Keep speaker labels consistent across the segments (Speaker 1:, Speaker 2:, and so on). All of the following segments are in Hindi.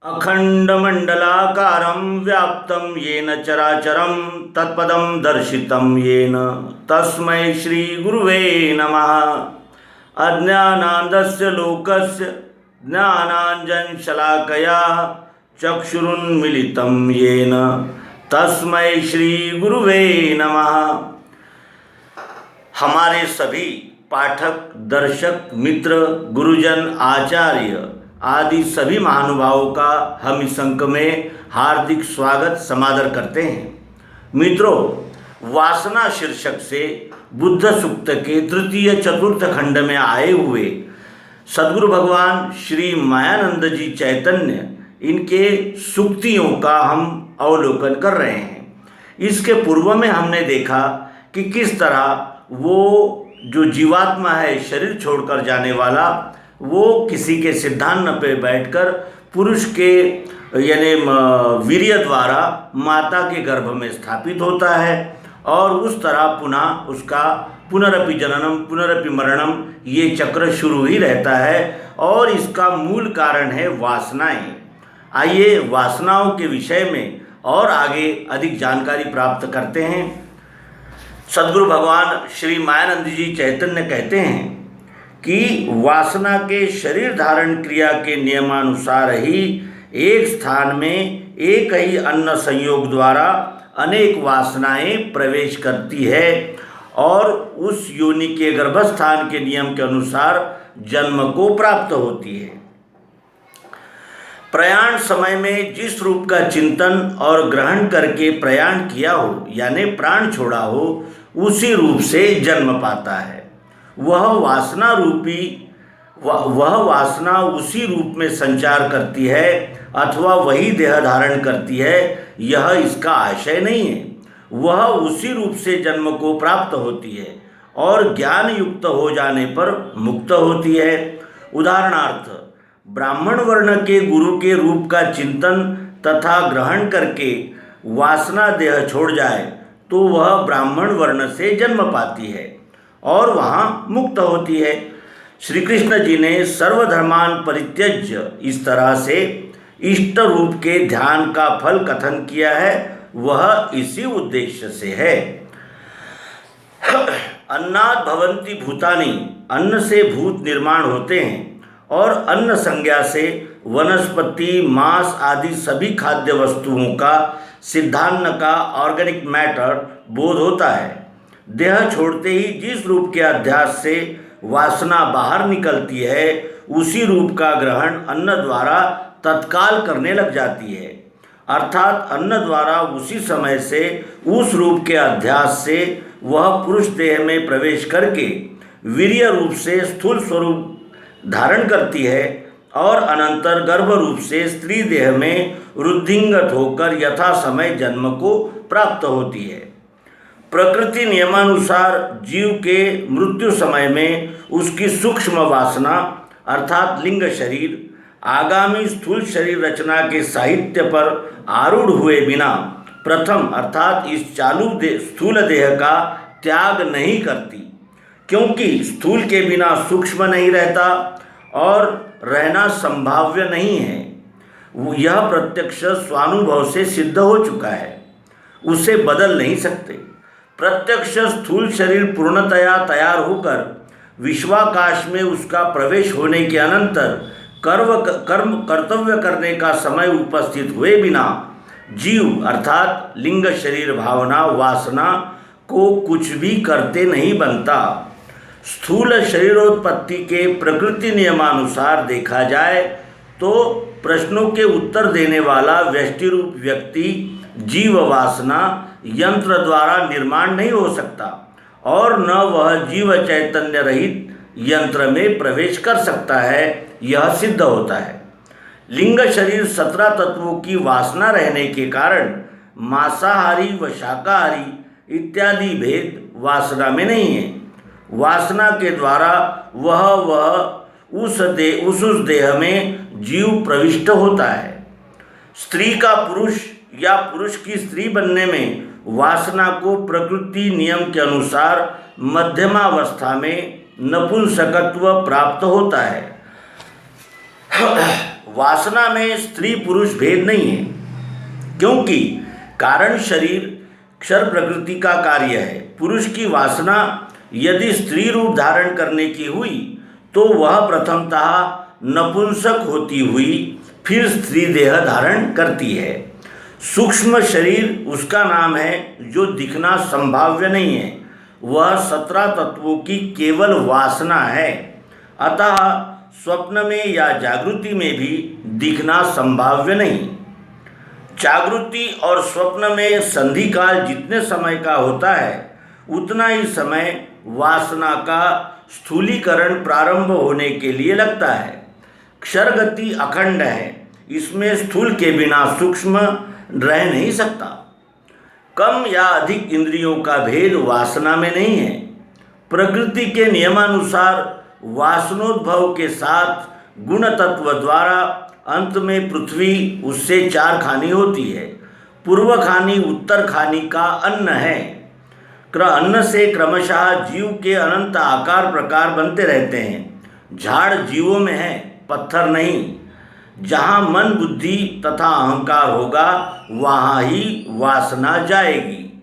Speaker 1: अखंडमंडलाकारं व्याप्तं येन चराचरं तत्पदं दर्शितं येन तस्मै श्रीगुरुवे नमः। अज्ञानान्धस्य लोकस्य ज्ञानाञ्जनशलाकया चक्षुरुन्मीलितं येन तस्मै श्रीगुरुवे नमः। हमारे सभी पाठक, दर्शक, मित्र, गुरुजन, आचार्य आदि सभी महानुभावों का हम इस अंक में हार्दिक स्वागत समादर करते हैं। मित्रों, वासना शीर्षक से बुद्ध सूक्त के तृतीय चतुर्थ खंड में आए हुए सद्गुरु भगवान श्री मायानंद जी चैतन्य, इनके सूक्तियों का हम अवलोकन कर रहे हैं। इसके पूर्व में हमने देखा कि किस तरह वो जो जीवात्मा है, शरीर छोड़कर जाने वाला, वो किसी के सिद्धांत पे बैठकर पुरुष के यानी वीर्य द्वारा माता के गर्भ में स्थापित होता है और उस तरह पुनः उसका पुनरपि जननम पुनरपि मरणम ये चक्र शुरू ही रहता है और इसका मूल कारण है वासनाएं। आइए वासनाओं के विषय में और आगे अधिक जानकारी प्राप्त करते हैं। सद्गुरु भगवान श्री मायानंद जी चैतन्य कहते हैं कि वासना के शरीर धारण क्रिया के नियमानुसार ही एक स्थान में एक ही अन्न संयोग द्वारा अनेक वासनाएं प्रवेश करती है और उस योनि के गर्भस्थान के नियम के अनुसार जन्म को प्राप्त होती है। प्रयाण समय में जिस रूप का चिंतन और ग्रहण करके प्रयाण किया हो यानी प्राण छोड़ा हो, उसी रूप से जन्म पाता है। वह वासना उसी रूप में संचार करती है अथवा वही देह धारण करती है, यह इसका आशय नहीं है। वह उसी रूप से जन्म को प्राप्त होती है और ज्ञान युक्त हो जाने पर मुक्त होती है। उदाहरणार्थ, ब्राह्मण वर्ण के गुरु के रूप का चिंतन तथा ग्रहण करके वासना देह छोड़ जाए तो वह ब्राह्मण वर्ण से जन्म पाती है और वहाँ मुक्त होती है। श्री कृष्ण जी ने सर्वधर्मान परित्यज्य इस तरह से इष्ट रूप के ध्यान का फल कथन किया है, वह इसी उद्देश्य से है। अन्नात् भवन्ति भूतानि, अन्न से भूत निर्माण होते हैं और अन्न संज्ञा से वनस्पति, मांस आदि सभी खाद्य वस्तुओं का सिद्धांत का ऑर्गेनिक मैटर बोध होता है। देह छोड़ते ही जिस रूप के अध्यास से वासना बाहर निकलती है, उसी रूप का ग्रहण अन्न द्वारा तत्काल करने लग जाती है। अर्थात अन्न द्वारा उसी समय से उस रूप के अध्यास से वह पुरुष देह में प्रवेश करके वीर्य रूप से स्थूल स्वरूप धारण करती है और अनंतर गर्भ रूप से स्त्री देह में वृद्धिंगत होकर यथा समय जन्म को प्राप्त होती है। प्रकृति नियमानुसार जीव के मृत्यु समय में उसकी सूक्ष्म वासना अर्थात लिंग शरीर आगामी स्थूल शरीर रचना के साहित्य पर आरूढ़ हुए बिना प्रथम अर्थात इस चालू स्थूल देह का त्याग नहीं करती, क्योंकि स्थूल के बिना सूक्ष्म नहीं रहता और रहना संभाव्य नहीं है। यह प्रत्यक्ष स्वानुभव से सिद्ध हो चुका है, उसे बदल नहीं सकते। प्रत्यक्ष स्थूल शरीर पूर्णतया तैयार होकर विश्वाकाश में उसका प्रवेश होने के अनंतर कर्तव्य करने का समय उपस्थित हुए बिना जीव अर्थात लिंग शरीर भावना वासना को कुछ भी करते नहीं बनता। स्थूल शरीरोत्पत्ति के प्रकृति नियमानुसार देखा जाए तो प्रश्नों के उत्तर देने वाला व्यष्टि रूप व्यक्ति जीव वासना यंत्र द्वारा निर्माण नहीं हो सकता और न वह जीव चैतन्य रहित यंत्र में प्रवेश कर सकता है, यह सिद्ध होता है। लिंग शरीर 17 तत्वों की वासना रहने के कारण मांसाहारी व शाकाहारी इत्यादि भेद वासना में नहीं है। वासना के द्वारा उस देह में जीव प्रविष्ट होता है। स्त्री का पुरुष या पुरुष की स्त्री बनने में वासना को प्रकृति नियम के अनुसार मध्यमावस्था में नपुंसकत्व प्राप्त होता है। वासना में स्त्री पुरुष भेद नहीं है, क्योंकि कारण शरीर क्षर प्रकृति का कार्य है। पुरुष की वासना यदि स्त्री रूप धारण करने की हुई तो वह प्रथमतः नपुंसक होती हुई फिर स्त्री देह धारण करती है। सूक्ष्म शरीर उसका नाम है जो दिखना संभाव्य नहीं है, वह 17 तत्वों की केवल वासना है। अतः स्वप्न में या जागृति में भी दिखना संभाव्य नहीं। जागृति और स्वप्न में संधि काल जितने समय का होता है उतना ही समय वासना का स्थूलीकरण प्रारंभ होने के लिए लगता है। क्षर गति अखंड है, इसमें स्थूल के बिना सूक्ष्म रह नहीं सकता। कम या अधिक इंद्रियों का भेद वासना में नहीं है। प्रकृति के नियमानुसार वासनोद्भव के साथ गुण तत्व द्वारा अंत में पृथ्वी उससे 4 खानी होती है। पूर्व खानी उत्तर खानी का अन्न है। अन्न से क्रमशः जीव के अनंत आकार प्रकार बनते रहते हैं। झाड़ जीवों में है, पत्थर नहीं। जहाँ मन बुद्धि तथा अहंकार होगा वहाँ ही वासना जाएगी।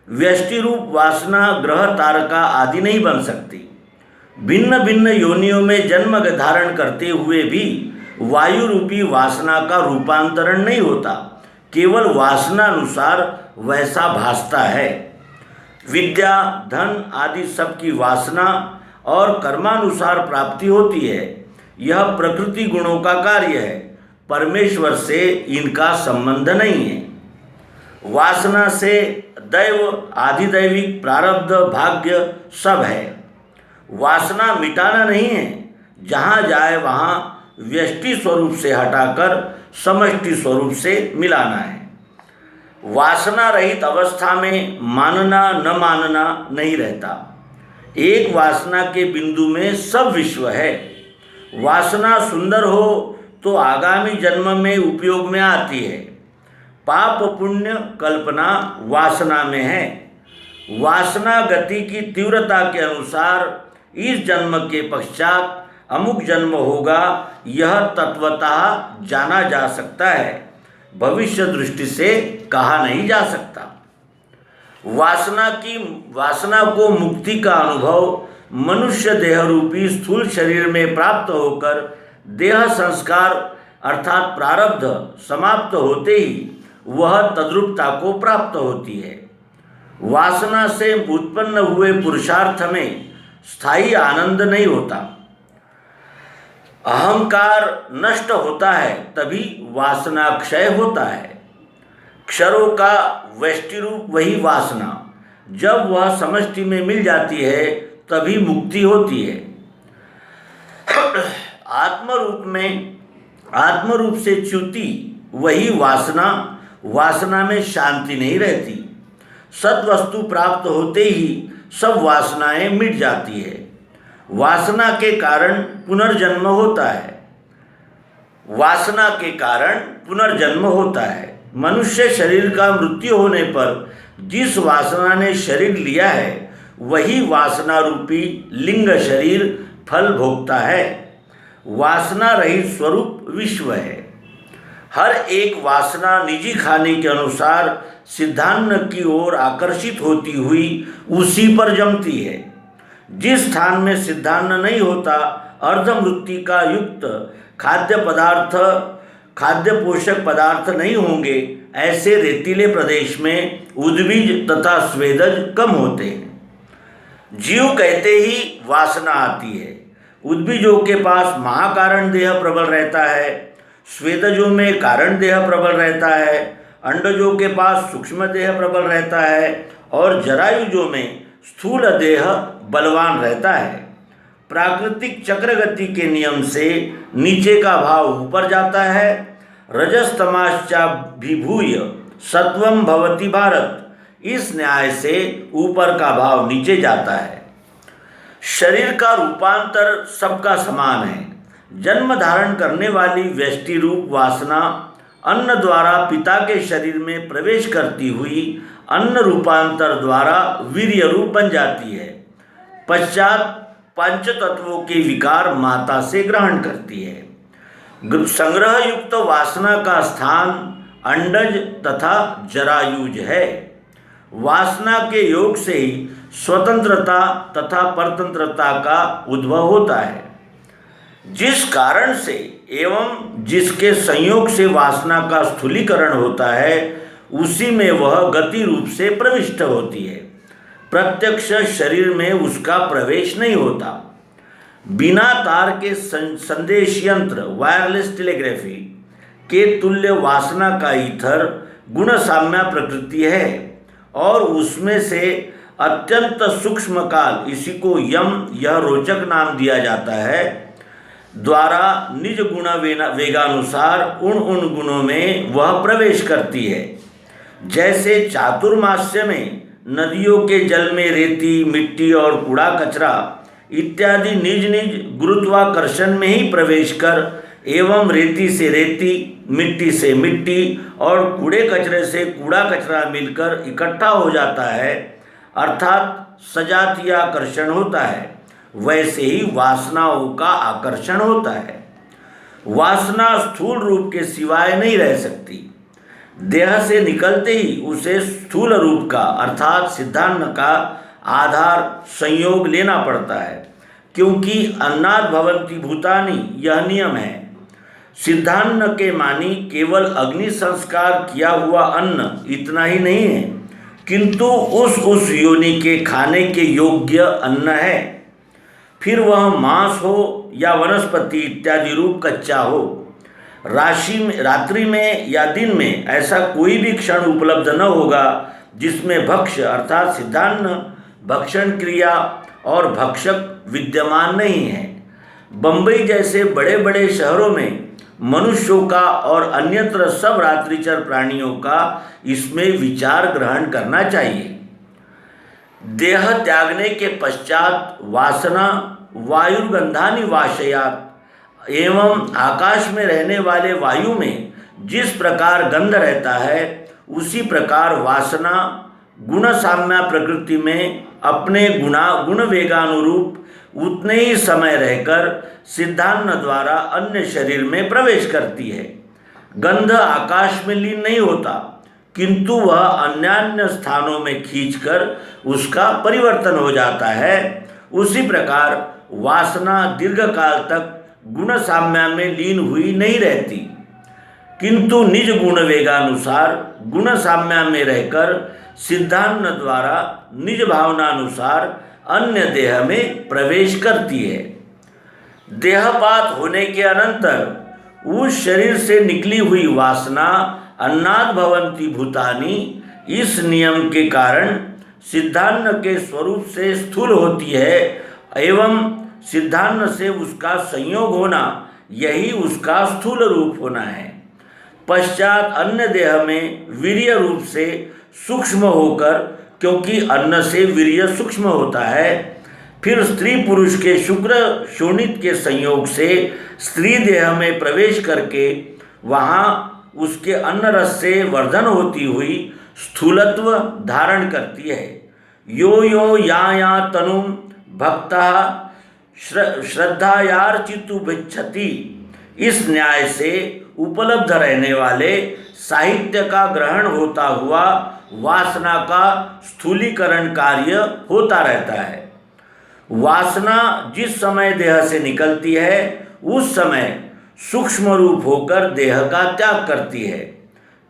Speaker 1: व्यष्टि रूप वासना ग्रह तारका आदि नहीं बन सकती। भिन्न भिन्न योनियों में जन्म धारण करते हुए भी वायु रूपी वासना का रूपांतरण नहीं होता, केवल वासना अनुसार वैसा भासता है। विद्या धन आदि सबकी वासना और कर्मानुसार प्राप्ति होती है। यह प्रकृति गुणों का कार्य है, परमेश्वर से इनका संबंध नहीं है। वासना से दैव आधिदैविक प्रारब्ध भाग्य सब है। वासना मिटाना नहीं है, जहाँ जाए वहाँ व्यष्टि स्वरूप से हटाकर समष्टि स्वरूप से मिलाना है। वासना रहित अवस्था में मानना न मानना नहीं रहता। एक वासना के बिंदु में सब विश्व है। वासना सुंदर हो तो आगामी जन्म में उपयोग में आती है। पाप पुण्य कल्पना वासना में है। वासना गति की तीव्रता के अनुसार इस जन्म के पश्चात अमुक जन्म होगा, यह तत्वतः जाना जा सकता है, भविष्य दृष्टि से कहा नहीं जा सकता। वासना को मुक्ति का अनुभव मनुष्य देह रूपी स्थूल शरीर में प्राप्त होकर देह संस्कार अर्थात प्रारब्ध समाप्त होते ही वह तद्रूपता को प्राप्त होती है। वासना से उत्पन्न हुए पुरुषार्थ में स्थायी आनंद नहीं होता। अहंकार नष्ट होता है तभी वासना क्षय होता है। क्षरों का व्यष्टि रूप वही वासना, जब वह समष्टि में मिल जाती है तभी मुक्ति होती है। आत्मरूप से च्युति वही वासना में शांति नहीं रहती। सद्वस्तु प्राप्त होते ही सब वासनाएं मिट जाती है। वासना के कारण पुनर्जन्म होता है। मनुष्य शरीर का मृत्यु होने पर जिस वासना ने शरीर लिया है वही वासना रूपी लिंग शरीर फल भोगता है। वासना रहित स्वरूप विश्व है। हर एक वासना निजी खाने के अनुसार सिद्धान्न की ओर आकर्षित होती हुई उसी पर जमती है। जिस स्थान में सिद्धान्न नहीं होता, अर्धमृत्ति का युक्त खाद्य पोषक पदार्थ नहीं होंगे, ऐसे रेतीले प्रदेश में उद्भिज तथा स्वेदज कम होते हैं। जीव कहते ही वासना आती है। उद्भिजों के पास महाकारण देह प्रबल रहता है, स्वेदजों में कारण देह प्रबल रहता है, अंडजों के पास सूक्ष्म देह प्रबल रहता है और जरायुजों में स्थूल देह बलवान रहता है। प्राकृतिक चक्रगति के नियम से नीचे का भाव ऊपर जाता है। रजस्तमाश्चाभिभूय सत्वम भवति भारत, इस न्याय से ऊपर का भाव नीचे जाता है। शरीर का रूपांतर सबका समान है। जन्म धारण करने वाली व्यष्टि रूप वासना अन्न द्वारा पिता के शरीर में प्रवेश करती हुई अन्न रूपांतर द्वारा वीर्य रूप बन जाती है। पश्चात पंच तत्वों के विकार माता से ग्रहण करती है। संग्रह युक्त वासना का स्थान अंडज तथा जरायुज है। वासना के योग से ही स्वतंत्रता तथा परतंत्रता का उद्भव होता है। जिस कारण से एवं जिसके संयोग से वासना का स्थूलीकरण होता है, उसी में वह गति रूप से प्रविष्ट होती है। प्रत्यक्ष शरीर में उसका प्रवेश नहीं होता। बिना तार के संदेश यंत्र वायरलेस टेलीग्राफी के तुल्य वासना का ईथर गुण साम्य प्रकृति है और उसमें से अत्यंत सूक्ष्म काल, इसी को यम यह रोचक नाम दिया जाता है, द्वारा निज गुण वेगानुसार उन गुणों में वह प्रवेश करती है। जैसे चातुर्मास्य में नदियों के जल में रेती, मिट्टी और कूड़ा कचरा इत्यादि निज निज गुरुत्वाकर्षण में ही प्रवेश कर एवं रेती से रेती, मिट्टी से मिट्टी और कूड़े कचरे से कूड़ा कचरा मिलकर इकट्ठा हो जाता है, अर्थात सजातीय आकर्षण होता है, वैसे ही वासनाओं का आकर्षण होता है। वासना स्थूल रूप के सिवाय नहीं रह सकती। देह से निकलते ही उसे स्थूल रूप का अर्थात सिद्धांत का आधार संयोग लेना पड़ता है, क्योंकि अन्नाद भवन्ति भूतानि यह नियम है। सिद्धांत के मानी केवल अग्नि संस्कार किया हुआ अन्न इतना ही नहीं है, किंतु उस योनि के खाने के योग्य अन्न है, फिर वह मांस हो या वनस्पति इत्यादि रूप कच्चा हो। रात्रि में या दिन में ऐसा कोई भी क्षण उपलब्ध न होगा जिसमें भक्ष्य अर्थात सिद्धांत भक्षण क्रिया और भक्षक विद्यमान नहीं है। बंबई जैसे बड़े बड़े शहरों में मनुष्यों का और अन्यत्र सब रात्रिचर प्राणियों का इसमें विचार ग्रहण करना चाहिए। देह त्यागने के पश्चात वासना वायुर्गंधानि वाशयात एवं आकाश में रहने वाले वायु में जिस प्रकार गंध रहता है, उसी प्रकार वासना गुण साम्य प्रकृति में अपने गुण वेगानुरूप उतने ही समय रहकर सिद्धांत द्वारा अन्य शरीर में प्रवेश करती है। गंध आकाश में लीन नहीं होता, किंतु वह अन्यान्य स्थानों में खींचकर उसका परिवर्तन हो जाता है। उसी प्रकार वासना दीर्घकाल तक गुण साम्य में लीन हुई नहीं रहती, किंतु निज गुण वेगानुसार गुण साम्य में रहकर सिद्धांत द्वारा निज भावनानुसार अन्य देह में प्रवेश करती है। देहपात होने के अनंतर उस शरीर से निकली हुई वासना अन्नाद भवन्ति भूतानि इस नियम के कारण सिद्धांत के स्वरूप से स्थूल होती है एवं सिद्धांत से उसका संयोग होना यही उसका स्थूल रूप होना है। पश्चात अन्य देह में वीर्य रूप से सूक्ष्म होकर, क्योंकि अन्न से वीर्य सूक्ष्म होता है, फिर स्त्री पुरुष के शुक्र शोणित के संयोग से स्त्री देह में प्रवेश करके वहाँ उसके अन्न रस से वर्धन होती हुई स्थूलत्व धारण करती है। यो यो या तनु भक्ता श्रद्धायार्चितु भिक्षति, इस न्याय से उपलब्ध रहने वाले साहित्य का ग्रहण होता हुआ वासना का स्थूलीकरण कार्य होता रहता है। वासना जिस समय देह से निकलती है उस समय सूक्ष्म रूप होकर देह का त्याग करती है,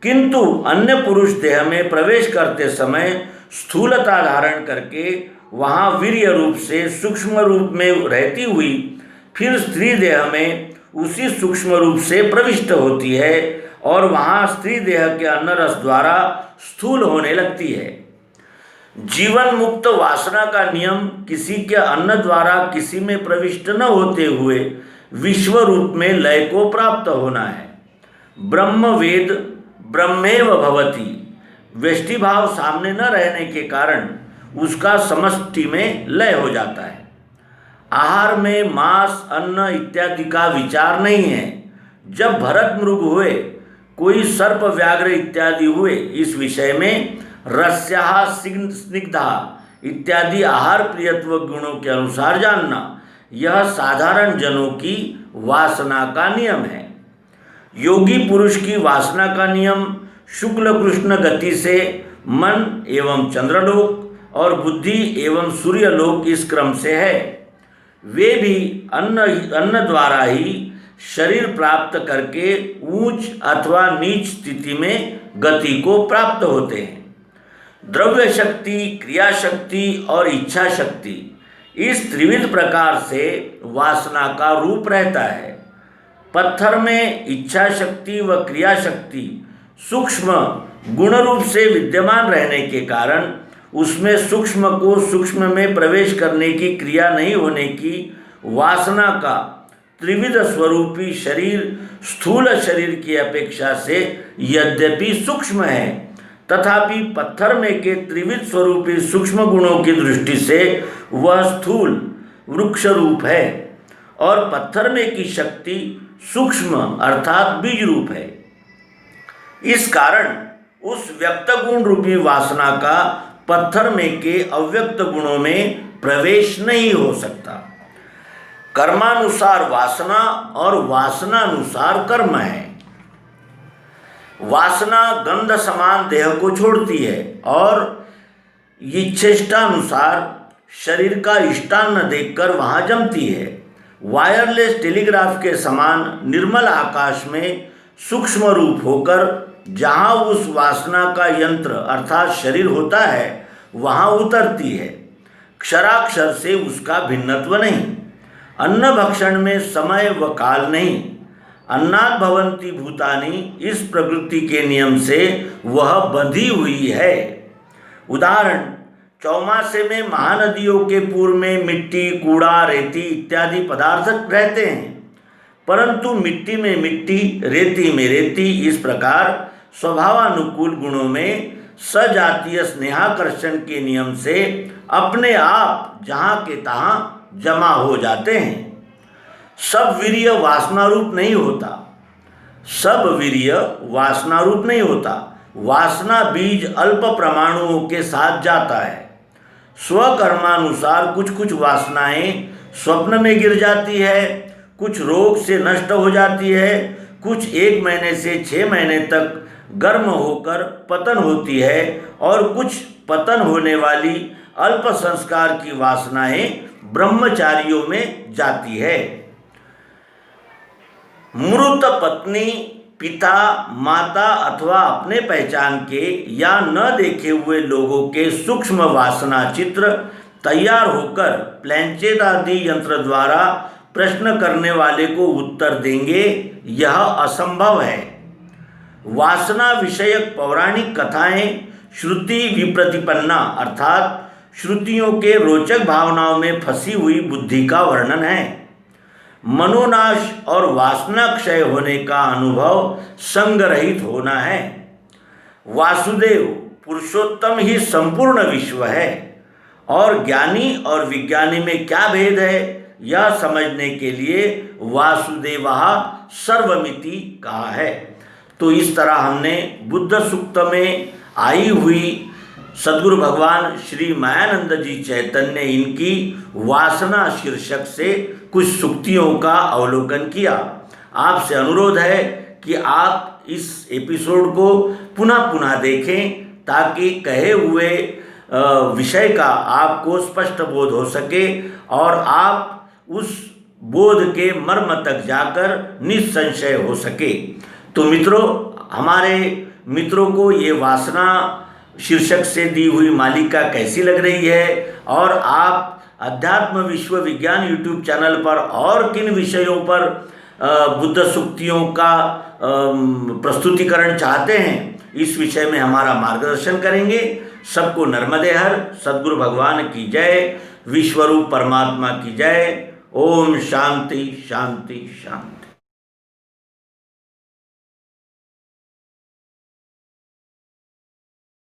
Speaker 1: किंतु अन्य पुरुष देह में प्रवेश करते समय स्थूलता धारण करके वहाँ वीर्य रूप से सूक्ष्म रूप में रहती हुई फिर स्त्री देह में उसी सूक्ष्म रूप से प्रविष्ट होती है और वहाँ स्त्री देह के अन्न रस द्वारा स्थूल होने लगती है। जीवन मुक्त वासना का नियम किसी के अन्न द्वारा किसी में प्रविष्ट न होते हुए विश्व रूप में लय को प्राप्त होना है। ब्रह्म वेद ब्रह्मेव भवति, व्यष्टि भाव सामने न रहने के कारण उसका समष्टि में लय हो जाता है। आहार में मांस अन्न इत्यादि का विचार नहीं है। जब भरत मृग हुए, कोई सर्प व्याघ्र इत्यादि हुए, इस विषय में रस्याः स्निग्धा इत्यादि आहार प्रियत्व गुणों के अनुसार जानना, यह साधारण जनों की वासना का नियम है। योगी पुरुष की वासना का नियम शुक्ल कृष्ण गति से मन एवं चंद्रलोक और बुद्धि एवं सूर्यलोक इस क्रम से है। वे भी अन्न द्वारा ही शरीर प्राप्त करके ऊंच अथवा नीच स्थिति में गति को प्राप्त होते हैं। द्रव्य शक्ति, क्रिया शक्ति और इच्छा शक्ति, इस त्रिविध प्रकार से वासना का रूप रहता है। पत्थर में इच्छा शक्ति व क्रिया शक्ति सूक्ष्म गुण रूप से विद्यमान रहने के कारण उसमें सूक्ष्म को सूक्ष्म में प्रवेश करने की क्रिया नहीं होने की वासना का त्रिविध स्वरूपी शरीर स्थूल शरीर की अपेक्षा से यद्यपि सूक्ष्म है, तथापि पत्थर में के त्रिविध स्वरूपी सूक्ष्म गुणों की दृष्टि से वह स्थूल वृक्ष रूप है और पत्थर में की शक्ति सूक्ष्म अर्थात बीज रूप है। इस कारण उस व्यक्त गुण रूपी वासना का पत्थर में के अव्यक्त गुणों में प्रवेश नहीं हो सकता। कर्मानुसार वासना और वासनानुसार कर्म है। वासना गंध समान देह को छोड़ती है और इच्छेष्टानुसार शरीर का इष्टान्न देखकर वहाँ जमती है। वायरलेस टेलीग्राफ के समान निर्मल आकाश में सूक्ष्म रूप होकर जहाँ उस वासना का यंत्र अर्थात शरीर होता है वहाँ उतरती है। क्षराक्षर से उसका भिन्नत्व नहीं। अन्न भक्षण में समय व काल नहीं। अन्नात् भवन्ति भूतानि, इस प्रकृति के नियम से वह बंधी हुई है। उदाहरण, चौमासे में महानदियों के पूर्व में मिट्टी, कूड़ा, रेती इत्यादि पदार्थ रहते हैं, परंतु मिट्टी में मिट्टी, रेती में रेती, इस प्रकार स्वभावानुकूल गुणों में सजातीय स्नेहाकर्षण के नियम से अपने आप जहाँ के तहाँ जमा हो जाते हैं। सब वीर्य वासना रूप नहीं होता। सब वीर्य वासना रूप नहीं होता। वासना बीज अल्प परमाणुओं के साथ जाता है। स्वकर्मानुसार कुछ कुछ वासनाएं स्वप्न में गिर जाती है, कुछ रोग से नष्ट हो जाती है, कुछ 1 महीने से 6 महीने तक गर्म होकर पतन होती है और कुछ पतन होने वाली अल्प संस्कार की वासनाएं ब्रह्मचारियों में जाती है। मृत पत्नी, पिता, माता अथवा अपने पहचान के या न देखे हुए लोगों के सूक्ष्म वासना चित्र तैयार होकर प्लेंचेट आदि यंत्र द्वारा प्रश्न करने वाले को उत्तर देंगे, यह असंभव है। वासना विषयक पौराणिक कथाएं श्रुति विप्रतिपन्ना अर्थात श्रुतियों के रोचक भावनाओं में फंसी हुई बुद्धि का वर्णन है। मनोनाश और वासना क्षय होने का अनुभव संगरहित होना है। वासुदेव पुरुषोत्तम ही संपूर्ण विश्व है और ज्ञानी और विज्ञानी में क्या भेद है यह समझने के लिए वासुदेवः सर्वमिति कहा है। तो इस तरह हमने बुद्ध सूक्त में आई हुई सद्गुरु भगवान श्री मायानंद जी चैतन्य इनकी वासना शीर्षक से कुछ सूक्तियों का अवलोकन किया। आपसे अनुरोध है कि आप इस एपिसोड को पुनः पुनः देखें ताकि कहे हुए विषय का आपको स्पष्ट बोध हो सके और आप उस बोध के मर्म तक जाकर निसंशय हो सके। तो मित्रों, हमारे मित्रों को ये वासना शीर्षक से दी हुई मालिका कैसी लग रही है और आप अध्यात्म विश्व विज्ञान यूट्यूब चैनल पर और किन विषयों पर बुद्ध सूक्तियों का प्रस्तुतिकरण चाहते हैं, इस विषय में हमारा मार्गदर्शन करेंगे। सबको नर्मदे हर सद्गुरु भगवान की जय, विश्वरूप परमात्मा की जय। ओम शांति शांति शांति।